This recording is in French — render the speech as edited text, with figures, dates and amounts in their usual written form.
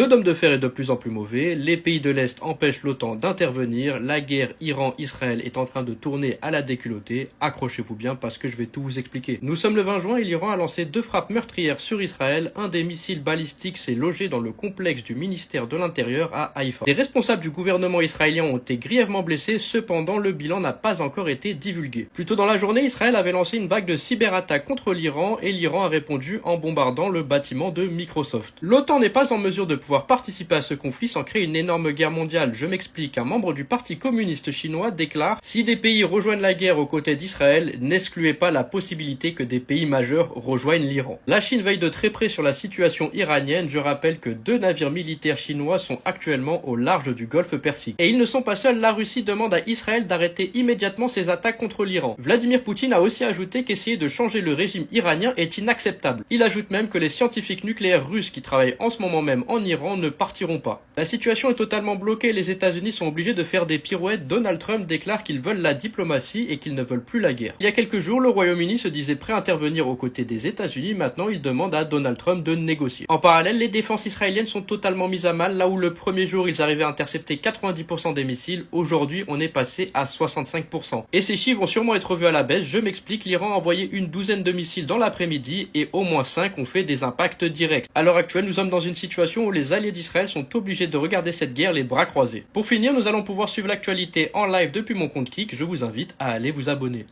Le dôme de fer est de plus en plus mauvais, les pays de l'Est empêchent l'OTAN d'intervenir, la guerre Iran-Israël est en train de tourner à la déculottée, accrochez-vous bien parce que je vais tout vous expliquer. Nous sommes le 20 juin et l'Iran a lancé 2 frappes meurtrières sur Israël, un des missiles balistiques s'est logé dans le complexe du ministère de l'Intérieur à Haïfa. Les responsables du gouvernement israélien ont été grièvement blessés, cependant le bilan n'a pas encore été divulgué. Plus tôt dans la journée, Israël avait lancé une vague de cyberattaques contre l'Iran et l'Iran a répondu en bombardant le bâtiment de Microsoft. L'OTAN n'est pas en mesure de pouvoir participer à ce conflit sans créer une énorme guerre mondiale. Je m'explique, un membre du Parti communiste chinois déclare « Si des pays rejoignent la guerre aux côtés d'Israël, n'excluez pas la possibilité que des pays majeurs rejoignent l'Iran ». La Chine veille de très près sur la situation iranienne. Je rappelle que 2 navires militaires chinois sont actuellement au large du golfe Persique. Et ils ne sont pas seuls, la Russie demande à Israël d'arrêter immédiatement ses attaques contre l'Iran. Vladimir Poutine a aussi ajouté qu'essayer de changer le régime iranien est inacceptable. Il ajoute même que les scientifiques nucléaires russes qui travaillent en ce moment même en Iran ne partiront pas. La situation est totalement bloquée, les États-Unis sont obligés de faire des pirouettes. Donald Trump déclare qu'ils veulent la diplomatie et qu'ils ne veulent plus la guerre. Il y a quelques jours, le Royaume-Uni se disait prêt à intervenir aux côtés des États-Unis, maintenant il demande à Donald Trump de négocier. En parallèle, les défenses israéliennes sont totalement mises à mal, là où le premier jour ils arrivaient à intercepter 90% des missiles, aujourd'hui on est passé à 65%. Et ces chiffres vont sûrement être revus à la baisse, je m'explique, l'Iran a envoyé une douzaine de missiles dans l'après-midi et au moins 5 ont fait des impacts directs. À l'heure actuelle, nous sommes dans une situation où les alliés d'Israël sont obligés de regarder cette guerre les bras croisés. Pour finir, nous allons pouvoir suivre l'actualité en live depuis mon compte Kik, je vous invite à aller vous abonner.